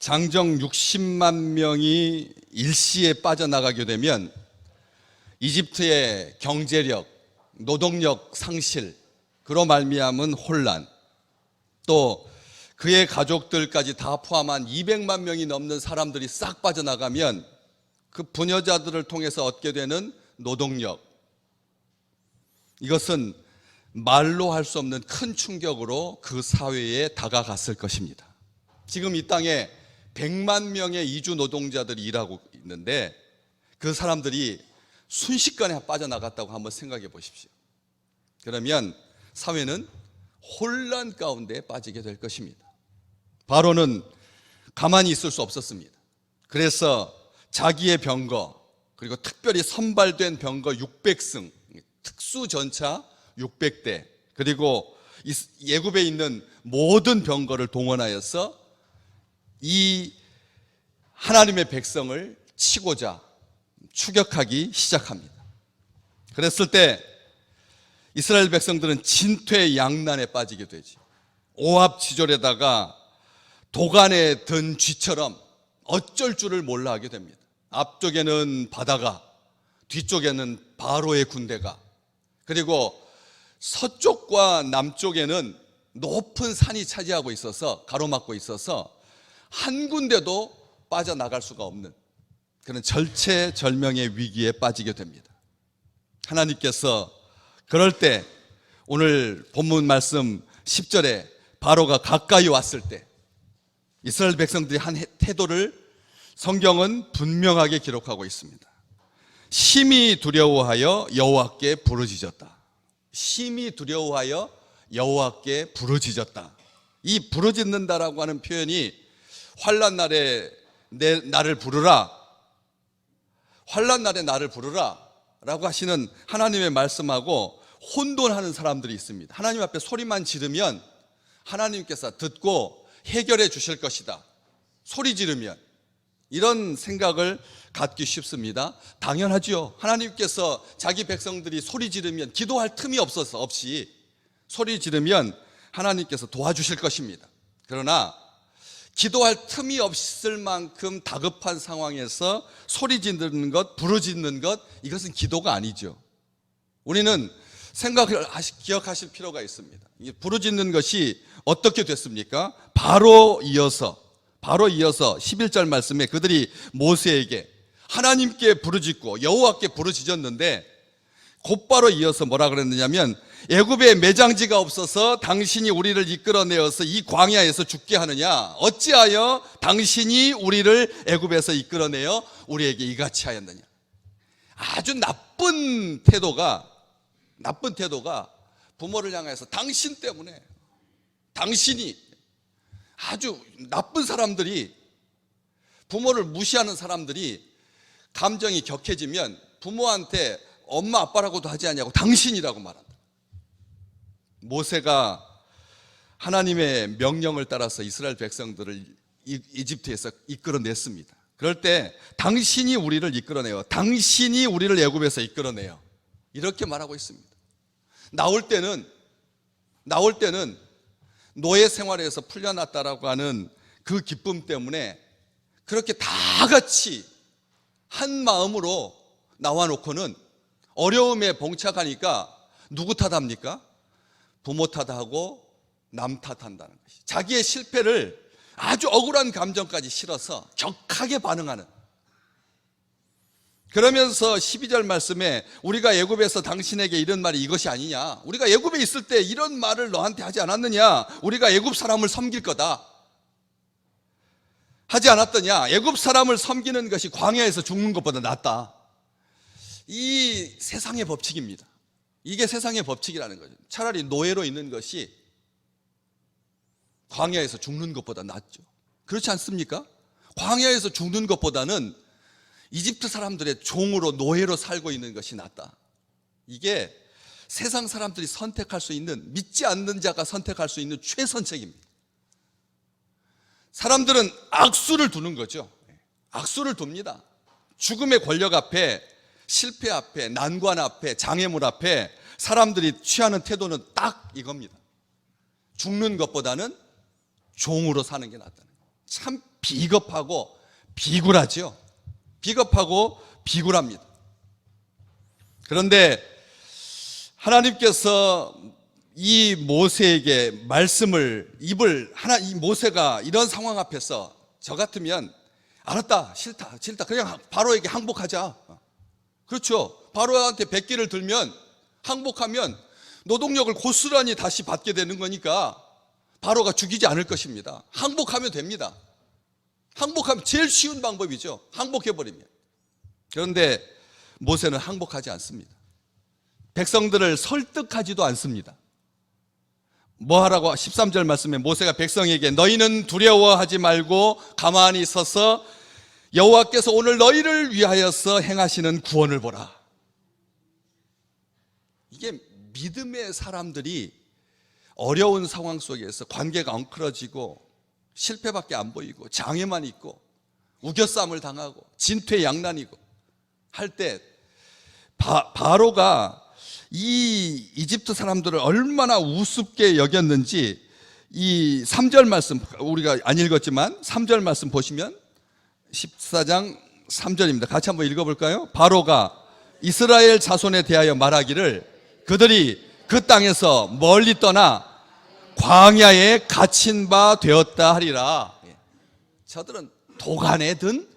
장정 60만 명이 일시에 빠져나가게 되면 이집트의 경제력, 노동력 상실, 그로 말미암은 혼란, 또 그의 가족들까지 다 포함한 200만 명이 넘는 사람들이 싹 빠져나가면 그 부녀자들을 통해서 얻게 되는 노동력, 이것은 말로 할 수 없는 큰 충격으로 그 사회에 다가갔을 것입니다. 지금 이 땅에 100만 명의 이주 노동자들이 일하고 있는데 그 사람들이 순식간에 빠져나갔다고 한번 생각해 보십시오. 그러면 사회는 혼란 가운데 빠지게 될 것입니다. 바로는 가만히 있을 수 없었습니다. 그래서 자기의 병거, 그리고 특별히 선발된 병거 600승, 특수전차 600대, 그리고 예굽에 있는 모든 병거를 동원하여서 이 하나님의 백성을 치고자 추격하기 시작합니다. 그랬을 때 이스라엘 백성들은 진퇴양난에 빠지게 되죠. 오합지졸에다가 도간에 든 쥐처럼 어쩔 줄을 몰라 하게 됩니다. 앞쪽에는 바다가, 뒤쪽에는 바로의 군대가, 그리고 서쪽과 남쪽에는 높은 산이 차지하고 있어서, 가로막고 있어서 한 군데도 빠져나갈 수가 없는 그런 절체절명의 위기에 빠지게 됩니다. 하나님께서 그럴 때 오늘 본문 말씀 10절에 바로가 가까이 왔을 때 이스라엘 백성들이 한 태도를 성경은 분명하게 기록하고 있습니다. 심히 두려워하여 여호와께 부르짖었다. 심히 두려워하여 여호와께 부르짖었다. 이 부르짖는다라고 하는 표현이 환난 날에 나를 부르라, 환난 날에 나를 부르라 라고 하시는 하나님의 말씀하고 혼돈하는 사람들이 있습니다. 하나님 앞에 소리만 지르면 하나님께서 듣고 해결해 주실 것이다, 소리 지르면, 이런 생각을 갖기 쉽습니다. 당연하죠. 하나님께서 자기 백성들이 소리 지르면, 기도할 틈이 없이 소리 지르면 하나님께서 도와주실 것입니다. 그러나 기도할 틈이 없을 만큼 다급한 상황에서 소리 지르는 것, 부르짖는 것, 이것은 기도가 아니죠. 우리는 기억하실 필요가 있습니다. 부르짖는 것이 어떻게 됐습니까? 바로 이어서 11절 말씀에 그들이 모세에게 하나님께 부르짖고 여호와께 부르짖었는데 곧바로 이어서 뭐라 그랬느냐면, 애굽에 매장지가 없어서 당신이 우리를 이끌어내어서 이 광야에서 죽게 하느냐? 어찌하여 당신이 우리를 애굽에서 이끌어내어 우리에게 이같이 하였느냐? 아주 나쁜 태도가 부모를 향해서 당신 때문에, 당신이, 아주 나쁜 사람들이, 부모를 무시하는 사람들이 감정이 격해지면 부모한테 엄마 아빠라고도 하지 않냐고 당신이라고 말한다. 모세가 하나님의 명령을 따라서 이스라엘 백성들을 이집트에서 이끌어냈습니다. 그럴 때 당신이 우리를 이끌어내요, 당신이 우리를 애굽에서 이끌어내요, 이렇게 말하고 있습니다. 나올 때는 노예 생활에서 풀려났다라고 하는 그 기쁨 때문에 그렇게 다 같이 한 마음으로 나와놓고는 어려움에 봉착하니까 누구 탓합니까? 부모 탓하고 남 탓한다는 것이, 자기의 실패를 아주 억울한 감정까지 실어서 격하게 반응하는. 그러면서 12절 말씀에 우리가 애굽에서 당신에게 이런 말이 이것이 아니냐, 우리가 애굽에 있을 때 이런 말을 너한테 하지 않았느냐, 우리가 애굽 사람을 섬길 거다 하지 않았더냐, 애굽 사람을 섬기는 것이 광야에서 죽는 것보다 낫다. 이 세상의 법칙입니다. 이게 세상의 법칙이라는 거죠. 차라리 노예로 있는 것이 광야에서 죽는 것보다 낫죠. 그렇지 않습니까? 광야에서 죽는 것보다는 이집트 사람들의 종으로, 노예로 살고 있는 것이 낫다. 이게 세상 사람들이 선택할 수 있는, 믿지 않는 자가 선택할 수 있는 최선책입니다. 사람들은 악수를 두는 거죠. 악수를 둡니다. 죽음의 권력 앞에, 실패 앞에, 난관 앞에, 장애물 앞에 사람들이 취하는 태도는 딱 이겁니다. 죽는 것보다는 종으로 사는 게 낫다는 거예요. 참 비겁하고 비굴하죠. 비겁하고 비굴합니다. 그런데 하나님께서 이 모세에게 말씀을 이 모세가 이런 상황 앞에서 저 같으면 알았다, 싫다 그냥 바로에게 항복하자. 그렇죠. 바로한테 백기를 들면 항복하면 노동력을 고스란히 다시 받게 되는 거니까 바로가 죽이지 않을 것입니다. 항복하면 됩니다. 항복하면 제일 쉬운 방법이죠. 항복해버리면. 그런데 모세는 항복하지 않습니다. 백성들을 설득하지도 않습니다. 뭐 하라고 13절 말씀에 모세가 백성에게 너희는 두려워하지 말고 가만히 서서 여호와께서 오늘 너희를 위하여서 행하시는 구원을 보라. 이게 믿음의 사람들이 어려운 상황 속에서 관계가 엉클어지고 실패밖에 안 보이고 장애만 있고 우겨쌈을 당하고 진퇴양난이고 할 때 바로가 이 이집트 사람들을 얼마나 우습게 여겼는지 이 3절 말씀 우리가 안 읽었지만 3절 말씀 보시면 14장 3절입니다. 같이 한번 읽어볼까요? 바로가 이스라엘 자손에 대하여 말하기를 그들이 그 땅에서 멀리 떠나 광야에 갇힌 바 되었다 하리라. 저들은 도간에 든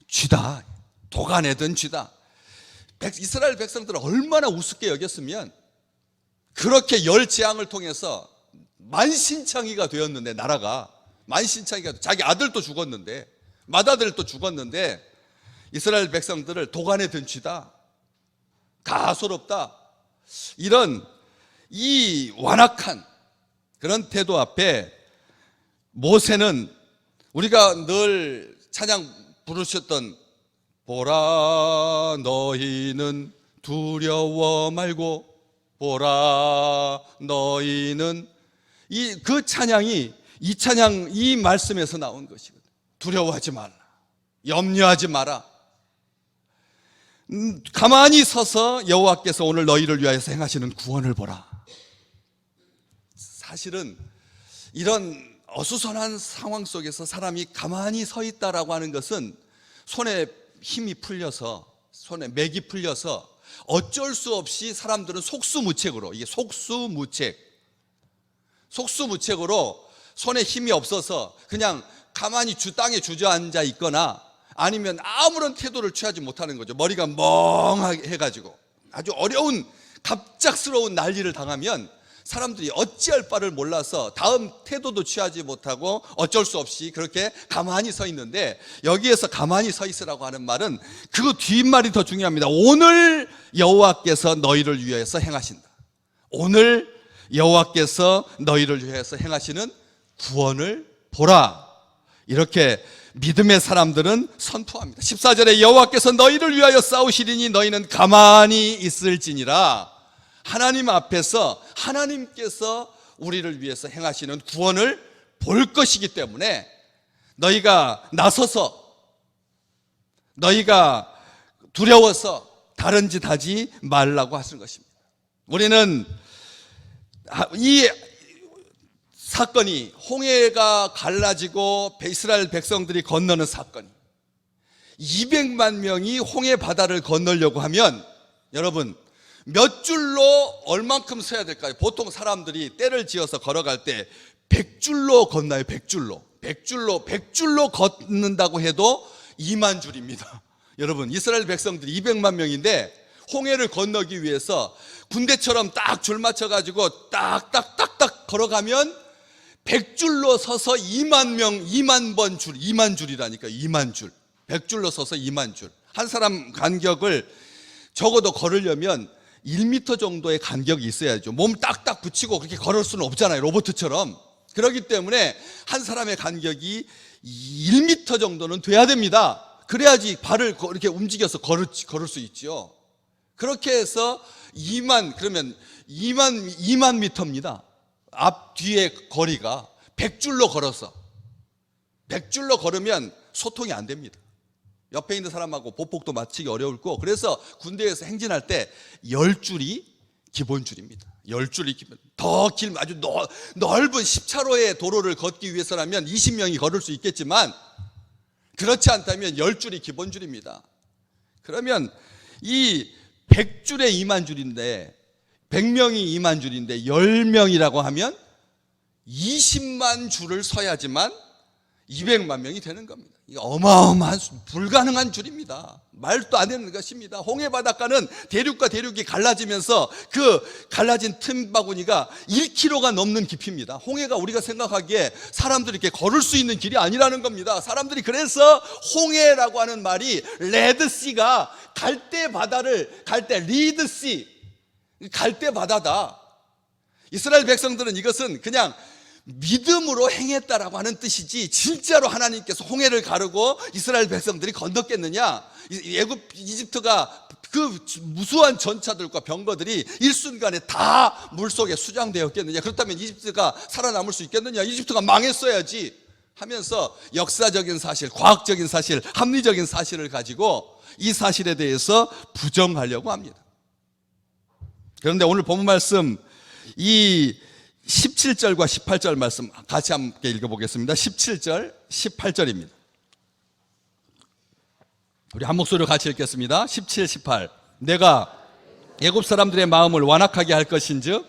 쥐다. 도간에 든 쥐다. 이스라엘 백성들은 얼마나 우습게 여겼으면 그렇게 열 재앙을 통해서 만신창이가 되었는데 나라가 만신창이가 자기 아들도 죽었는데 맏아들도 죽었는데 이스라엘 백성들을 도간에 든 쥐다. 가소롭다. 이런 이 완악한 그런 태도 앞에 모세는 우리가 늘 찬양 부르셨던 보라 너희는 두려워 말고 보라 너희는 그 찬양이 이 찬양 이 말씀에서 나온 것이거든. 두려워하지 말라. 염려하지 마라. 가만히 서서 여호와께서 오늘 너희를 위하여서 행하시는 구원을 보라. 사실은 이런 어수선한 상황 속에서 사람이 가만히 서 있다라고 하는 것은 손에 힘이 풀려서 손에 맥이 풀려서 어쩔 수 없이 사람들은 속수무책으로 이게 속수무책으로 손에 힘이 없어서 그냥 가만히 땅에 주저앉아 있거나 아니면 아무런 태도를 취하지 못하는 거죠. 머리가 멍하게 해가지고 아주 어려운 갑작스러운 난리를 당하면 사람들이 어찌할 바를 몰라서 다음 태도도 취하지 못하고 어쩔 수 없이 그렇게 가만히 서 있는데 여기에서 가만히 서 있으라고 하는 말은 그 뒷말이 더 중요합니다. 오늘 여호와께서 너희를 위해서 행하신다. 오늘 여호와께서 너희를 위해서 행하시는 구원을 보라. 이렇게 믿음의 사람들은 선포합니다. 14절에 여호와께서 너희를 위하여 싸우시리니 너희는 가만히 있을지니라. 하나님 앞에서 하나님께서 우리를 위해서 행하시는 구원을 볼 것이기 때문에 너희가 나서서 너희가 두려워서 다른 짓 하지 말라고 하시는 것입니다. 우리는 이 사건이 홍해가 갈라지고 이스라엘 백성들이 건너는 사건이 200만 명이 홍해 바다를 건너려고 하면 여러분 몇 줄로 얼만큼 서야 될까요? 보통 사람들이 때를 지어서 걸어갈 때 100줄로 건너요. 100줄로 걷는다고 해도 2만 줄입니다. 여러분 이스라엘 백성들이 200만 명인데 홍해를 건너기 위해서 군대처럼 딱 줄 맞춰가지고 딱딱딱딱 걸어가면 100줄로 서서 2만 명, 2만 번 줄, 2만 줄이라니까 2만 줄. 100줄로 서서 2만 줄. 한 사람 간격을 적어도 걸으려면 1m 정도의 간격이 있어야죠. 몸 딱딱 붙이고 그렇게 걸을 수는 없잖아요. 로봇처럼. 그렇기 때문에 한 사람의 간격이 1m 정도는 돼야 됩니다. 그래야지 발을 이렇게 움직여서 걸을 수 있죠. 그렇게 해서 2만 미터입니다. 앞 뒤의 거리가 100줄로 걸어서 100줄로 걸으면 소통이 안 됩니다. 옆에 있는 사람하고 보폭도 맞추기 어려울 거. 그래서 군대에서 행진할 때 10줄이 기본줄입니다. 10줄이 길면 더 길 아주 넓은 10차로의 도로를 걷기 위해서라면 20명이 걸을 수 있겠지만 그렇지 않다면 10줄이 기본줄입니다. 그러면 이 100줄에 2만 줄인데 100명이 2만 줄인데 10명이라고 하면 20만 줄을 서야지만 200만 명이 되는 겁니다. 이게 어마어마한 불가능한 줄입니다. 말도 안 되는 것입니다. 홍해 바닷가는 대륙과 대륙이 갈라지면서 그 갈라진 틈바구니가 1km가 넘는 깊이입니다. 홍해가 우리가 생각하기에 사람들이 이렇게 걸을 수 있는 길이 아니라는 겁니다. 사람들이 그래서 홍해라고 하는 말이 레드시가 갈대 바다를 갈대 리드시 갈대 바다다. 이스라엘 백성들은 이것은 그냥 믿음으로 행했다라고 하는 뜻이지 진짜로 하나님께서 홍해를 가르고 이스라엘 백성들이 건넜겠느냐? 이집트가 그 무수한 전차들과 병거들이 일순간에 다 물속에 수장되었겠느냐? 그렇다면 이집트가 살아남을 수 있겠느냐? 이집트가 망했어야지 하면서 역사적인 사실, 과학적인 사실, 합리적인 사실을 가지고 이 사실에 대해서 부정하려고 합니다. 그런데 오늘 본문 말씀 이 17절과 18절 말씀 같이 함께 읽어보겠습니다. 17절, 18절입니다. 우리 한 목소리로 같이 읽겠습니다. 17, 18. 내가 애굽 사람들의 마음을 완악하게 할 것인즉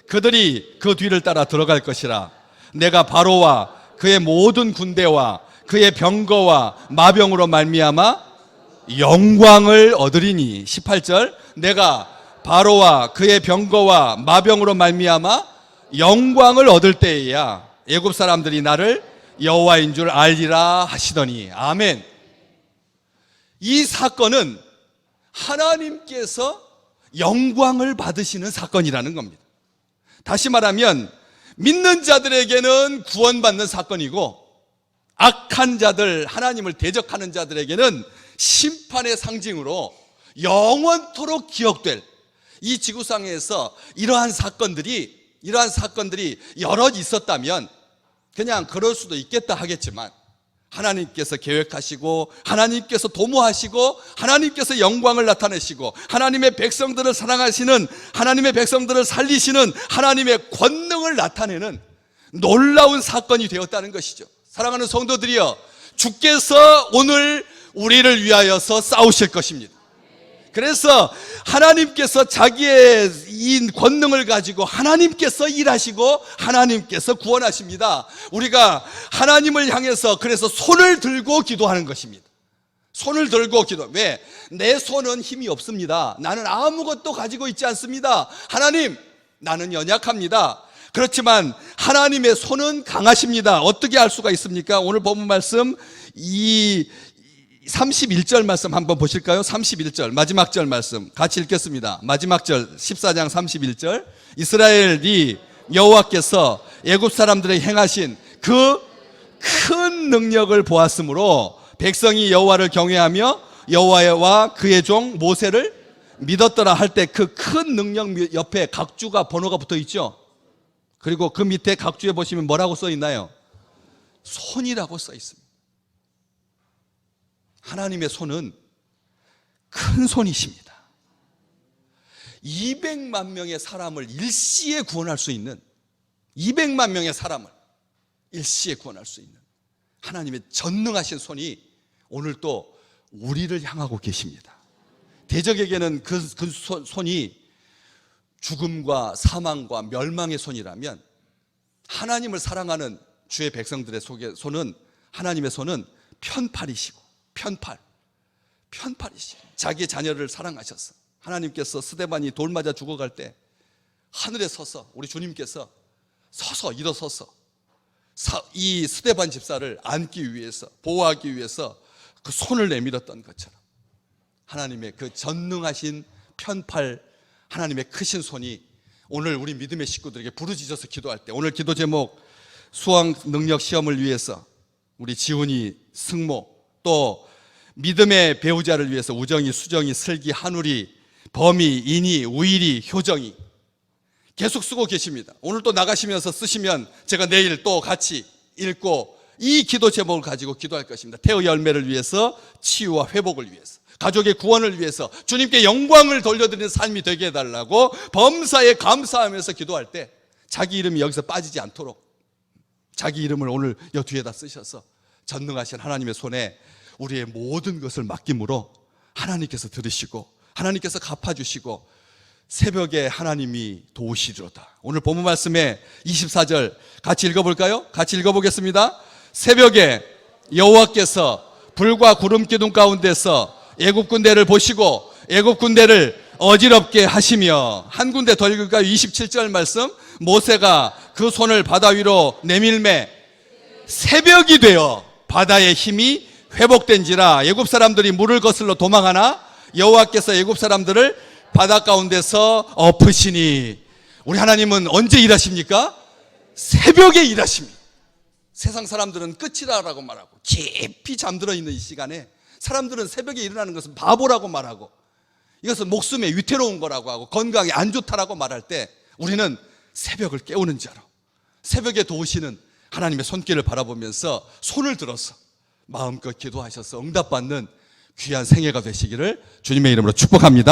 그들이 그 뒤를 따라 들어갈 것이라. 내가 바로와 그의 모든 군대와 그의 병거와 마병으로 말미암아 영광을 얻으리니. 18절. 내가 바로와 그의 병거와 마병으로 말미암아 영광을 얻을 때에야 애굽 사람들이 나를 여호와인 줄 알리라 하시더니. 아멘. 이 사건은 하나님께서 영광을 받으시는 사건이라는 겁니다. 다시 말하면 믿는 자들에게는 구원받는 사건이고 악한 자들, 하나님을 대적하는 자들에게는 심판의 상징으로 영원토록 기억될, 이 지구상에서 이러한 사건들이 여럿 있었다면 그냥 그럴 수도 있겠다 하겠지만 하나님께서 계획하시고 하나님께서 도모하시고 하나님께서 영광을 나타내시고 하나님의 백성들을 사랑하시는, 하나님의 백성들을 살리시는 하나님의 권능을 나타내는 놀라운 사건이 되었다는 것이죠. 사랑하는 성도들이여, 주께서 오늘 우리를 위하여서 싸우실 것입니다. 그래서 하나님께서 자기의 이 권능을 가지고 하나님께서 일하시고 하나님께서 구원하십니다. 우리가 하나님을 향해서 그래서 손을 들고 기도하는 것입니다. 손을 들고 기도. 왜? 내 손은 힘이 없습니다. 나는 아무것도 가지고 있지 않습니다. 하나님, 나는 연약합니다. 그렇지만 하나님의 손은 강하십니다. 어떻게 알 수가 있습니까? 오늘 본문 말씀 31절 말씀 한번 보실까요? 31절 마지막 절 말씀 같이 읽겠습니다. 마지막 절 14장 31절. 이스라엘이 여호와께서 애굽 사람들에게 행하신 그 큰 능력을 보았으므로 백성이 여호와를 경외하며 여호와와 그의 종 모세를 믿었더라 할 때 그 큰 능력 옆에 각주가 번호가 붙어 있죠. 그리고 그 밑에 각주에 보시면 뭐라고 써 있나요? 손이라고 써 있습니다. 하나님의 손은 큰 손이십니다. 200만 명의 사람을 일시에 구원할 수 있는, 200만 명의 사람을 일시에 구원할 수 있는 하나님의 전능하신 손이 오늘 또 우리를 향하고 계십니다. 대적에게는 그 손이 죽음과 사망과 멸망의 손이라면 하나님을 사랑하는 주의 백성들의 손은, 하나님의 손은 편팔이시고 편팔이시고 자기의 자녀를 사랑하셔서 하나님께서 스데반이 돌 맞아 죽어갈 때 하늘에 서서 우리 주님께서 일어서서 이 스데반 집사를 안기 위해서, 보호하기 위해서 그 손을 내밀었던 것처럼 하나님의 그 전능하신 편팔, 하나님의 크신 손이 오늘 우리 믿음의 식구들에게 부르짖어서 기도할 때, 오늘 기도 제목 수학 능력 시험을 위해서 우리 지훈이, 승모, 또 믿음의 배우자를 위해서 우정이, 수정이, 슬기, 한울이, 범이, 인이, 우일이, 효정이 계속 쓰고 계십니다. 오늘 또 나가시면서 쓰시면 제가 내일 또 같이 읽고 이 기도 제목을 가지고 기도할 것입니다. 태의 열매를 위해서, 치유와 회복을 위해서. 가족의 구원을 위해서 주님께 영광을 돌려드리는 삶이 되게 해달라고 범사에 감사하면서 기도할 때 자기 이름이 여기서 빠지지 않도록 자기 이름을 오늘 여 뒤에다 쓰셔서 전능하신 하나님의 손에 우리의 모든 것을 맡김으로 하나님께서 들으시고 하나님께서 갚아주시고 새벽에 하나님이 도우시리로다. 오늘 본문 말씀에 24절 같이 읽어볼까요? 같이 읽어보겠습니다. 새벽에 여호와께서 불과 구름 기둥 가운데서 애굽 군대를 보시고 애굽 군대를 어지럽게 하시며, 한 군데 더 읽을까요? 27절 말씀. 모세가 그 손을 바다 위로 내밀매 새벽이 되어 바다의 힘이 회복된지라. 애굽 사람들이 물을 거슬러 도망하나 여호와께서 애굽 사람들을 바다 가운데서 엎으시니. 우리 하나님은 언제 일하십니까? 새벽에 일하십니다. 세상 사람들은 끝이다라고 말하고 깊이 잠들어 있는 이 시간에 사람들은 새벽에 일어나는 것은 바보라고 말하고 이것은 목숨에 위태로운 거라고 하고 건강에 안 좋다라고 말할 때 우리는 새벽을 깨우는 자로 새벽에 도우시는 하나님의 손길을 바라보면서 손을 들어서 마음껏 기도하셔서 응답받는 귀한 생애가 되시기를 주님의 이름으로 축복합니다.